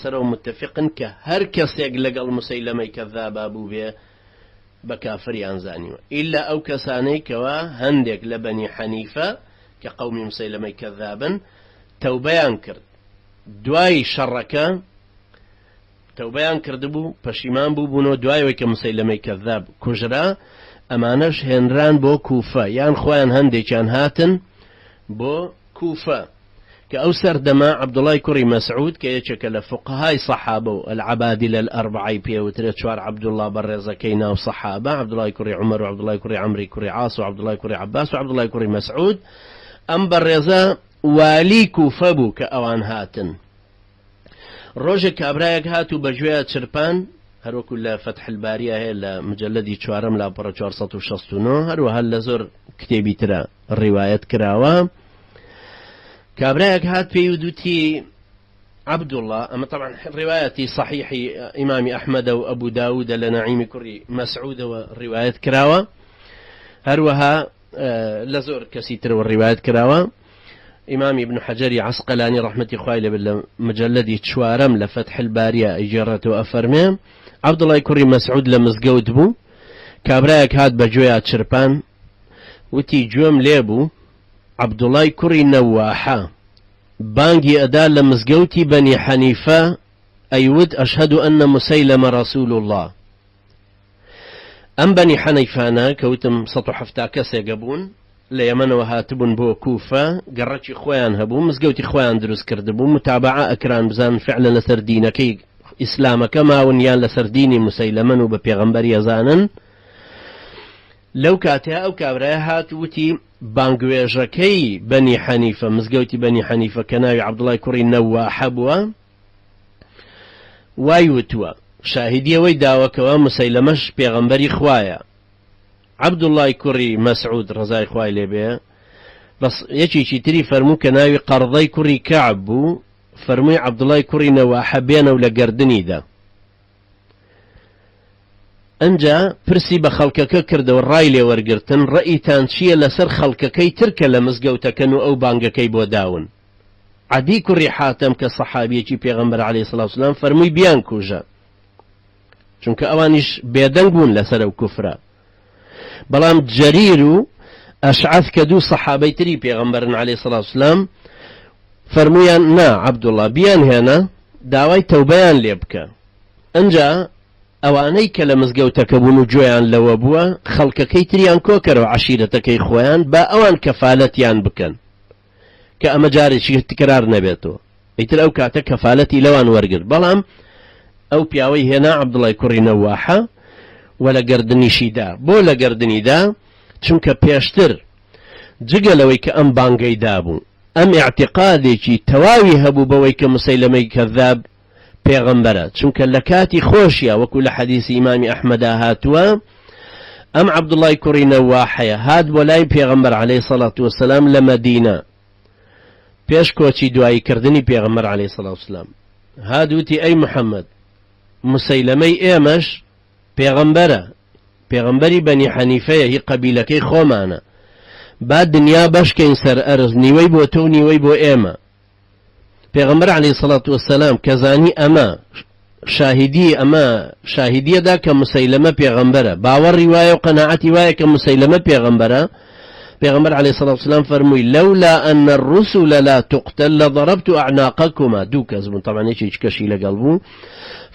سروا متفقن كهر كسيق لقل مسيلمي كذاب أبو بيه بكافر أنزاني إلا أو كساني كوا هندك لبني حنيفة كقوم مسيلمي كذابا توبيان كرد دواي شركة توبيان كردبو پشیمان بوو بوونەوە دوایەوەی کە مسەیلەمەی کەذاب کوژرا ئەمانەش هێنران بۆ کوفە یان خۆیان هەندێکیان هاتن بۆ کوفە کە ئەو سەردەما عەبدوڵای کوڕی مەسعود کە یەکێکە لە فوقەهای سەحابە و العەبادیلە الئەربعەی پێوترێت چوار عەبدوڵڵا بەڕێزەکەی ناو سەحابە عەبدوڵای کوڕی عومەر و عەبدوڵای کوڕی عەمری کوڕی عاس و عەبدوڵای کوڕی عەباس و عەبدوڵای کوڕی مەسعود ئەم بەڕێزە والی کوفە بوو کە ئەوان هاتن ڕۆژێک کابرایەک هاتوو بەگوێیە چرپان هەروەکو لە فەتح الباریە هەیە لە مجەلەدی چوارەم لاپەڕە 469 هەروەها لە زۆر کتێبی ترە ڕیوایەت کراوە کابرایەک هات پێی ودوتی عەبدوڵڵا ئەمە طبعا ڕیوایەتی صحیحی ئیمامی ئەحمەدە و ئەبوو داودە لە نەعیمی کوڕی مەسعودەوە ڕیوایەت کراوە هەروەها لە زۆر کەسی ترەوە ڕیوایەت کراوە إمام ابن حجر عسقلاني رحمة خوالي بالله مجلدي تشوارم لفتح البارية إجارة وأفرمي عبد الله كوري مسعود لمزقود بو كابرايك هاد بجويات شربان وتي جوم ليبو عبد الله كوري نواحا بانجي أدال لمزقوتي بني حنيفة أيود أشهد أن مسيلم رسول الله أم بني حنيفانا كوتم سطو حفتا كسي قبون لە یەمەنەوە هاتبوون بۆ کوفە گەڕەکی خۆیان هەبوو مزگەوتی خۆیان دروست کردبوو متابعە ئەکران بزان فعلا لەسەر دینەکەی ئیسلامەکە ماون یان لەسەر دینی مسەیلەمەن و بە پێغەمبەری ئەزانن لەو کاتەیە ئەو کابرایە هات وتی بانگوێژەکەی بەنی حەنیفە مزگەوتی بەنی حەنیفە کە ناوی عەبدوڵای کوڕی نەواحە بووە وای وتووە شاهیدیەوەی داوەکەوە مسەیلەمەش پێغەمبەری خوایە عبد الله كوري مسعود رضاي خوای لێبێ بس یەکێکی تری فەرموو کە ناوی قەرضەی کوڕی کەعب بوو فەرمووی عەبدوڵای کوڕی نەواحە بێنەوە لە گەردنیدا ئەنجا پرسی بە خەڵکەکە کردەوە ڕای لێوەرگرتن ڕەئیتان چییە لەسەر خەڵکەکەی ترکە لە مزگەوتەکەن و ئەو بانگەکەی بۆ داون عەدی کوڕی حاتەم کە سەحابیەکی پێغەمبەر عەلەیهی سەڵات وسەلام فەرمووی بیان کوژە چونکە ئەوانیش بێدەنگ بوون لەسەر ئەو کوفرە بەڵام جەریر و ئەشعەث کە دوو سەحابەی تری پێغەمبەرن عەلەیهی سەڵات وسەلام فەرموویان نا عەبدوڵڵا بیان هێنە داوای تەوبەیان لێ بکە ئەنجا ئەوانەی کە لە مزگەوتەکە بوون و گوێیان لەوە بووە خەڵکەکەی تریان کۆکەرەوە عەشیرەتەکەی خۆیان با ئەوان کەفالەتیان بکەن کە ئەمە جارێکی تکرار نەبێتەوە ئیتر ئەو کاتە کەفالەتی لەوان وەرگرت بەڵام ئەو پیاوەی هێنا عەبدوڵای کوڕی نەواحە ولا گردنیشی دا بۆ لە گردنیدا چونکە پێشتر جگەلەوەی کە ئەم بانگەی دابوو ئەم اعتقادێکی تەواوی هەبوو بەوەی کە مسەیلەمەی کەذاب پێغەمبەرە چونکە لە کاتی خۆشیە وەکو لە حەدیسی ئیمامی ئەحمەدا هاتووە ئەم عەبدوڵای کوڕی نەواحەیە هات بۆ لای پێغەمبەر عەلەیهی سەڵات وسەلام لە مەدینە پێش کۆچی دوایی کردنی پێغەمبەر عەلەیهی سەڵات وسەلام هات وتی ئەی محەممەد مسەیلەمەی ئێمەش پێغەمبەرە پێغەمبەری بەنی حەنیفەیە هی قەبیلەکەی خۆمانە با دنیا بەشکەین سەر ئەرز نیوەی بۆ تۆ و نیوەی بۆ ئێمە پێغەمبەر عەلەیهی سەڵات وسەلام کە زانی ئەمە شاهیدیەدا کە مسەیلەمە پێغەمبەرە باوەڕی وایە و قەناعەتی وایە کە مسەیلەمە پێغەمبەرە پێغەمبەر عەلەیهی سەڵات وسەلام فەرمووی لەولا ئەنە الرسول لا تقتل لضربت أعناقكما دوو کەس بوون طبعا هیچ کەشی لەگەڵ بوو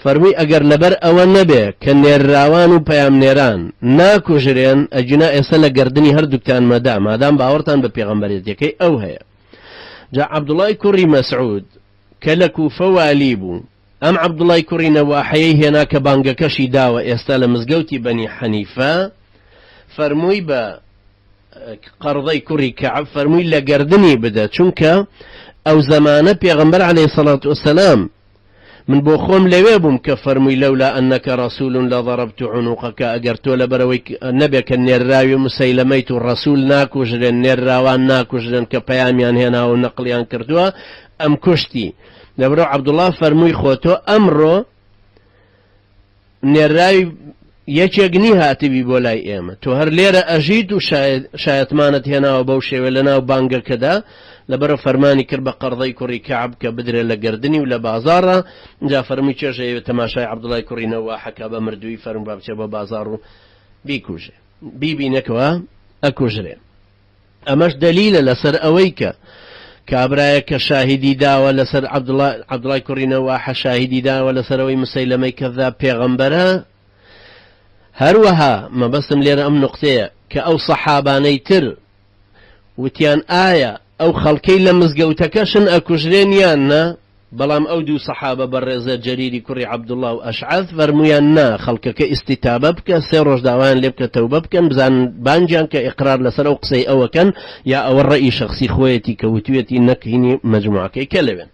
فەرمووی ئەگەر لەبەر ئەوە نەبێ کە نێراوان و پەیامنێران ناکوژرێن ئەجنا ئێستا لە گەردنی هەردووکتان مەدا مادام باوەڕتان بە پێغەمبەرێتیەکەی ئەو هەیە جا عەبدوڵای کوڕی مەسعود کە لە کوفە والی بوو ئەم عەبدوڵای کوڕی نەواحەیەی هێنا کە بانگەکەشی داوە ئێستا لە مزگەوتی بەنی حەنیفە فەرمووی بە قەرضەی کوڕی کەعب فەرمووی لە گەردنی بدە چونکە ئەو زەمانە پێغەمبەر عەلەیهی سەڵات وسەلام من بۆ خۆم لەوێ بووم کە فەرمووی لەولا ئەنەکە ڕەسوول لەضەرەبت عنوقەکە ئەگەر تۆ لەبەرەوەی نەبێ کە نێراوی مسەیلەمەیت و ڕەسوول ناکوژرێن نێراوان ناکوژرێن کە پەیامیان هێناوە و نەقلیان کردووە ئەم کوشتی لەبەرەوە عەبدوڵڵا فەرمووی خۆ تۆ ئەمڕۆ نێراوی یەکێک نی هاتبی بۆ لای ئێمە تۆ هەر لێرە ئەژیت و شایەتمانت هێناوە بەو شێوە لەناو بانگەکەدا لبر فرماني كرب قرضي كوري كعب كبدر لقردني ولا بازارة جا فرمي تشي تماشاي عبد الله كوري نواحة كابا مردوي فرم بابتشا بازارو بيكوجي بيبي نكوا أكوجرين أمش دليل لسر أويك كابرايا كشاهدي دا ولا سر عبد الله كوري نواحة شاهدي دا ولا سر أوي مسيلمة كذاب بيغمبرا هروها ما بسم ليرا أم نقطة كأو صحاباني تر وتيان آية أو خلقي لمزقوتكشن أكوجرين يانا بلام أو دو صحابة برزة جريري كري عبد الله وأشعث فرميانا خلقك استتابة بك سيروش داوان لبك توبة بك بزان بانجان كإقرار لسر أو قصي أو كان يا أو الرأي شخصي خويتي كوتويتي إنك هني مجموعة كي كلبن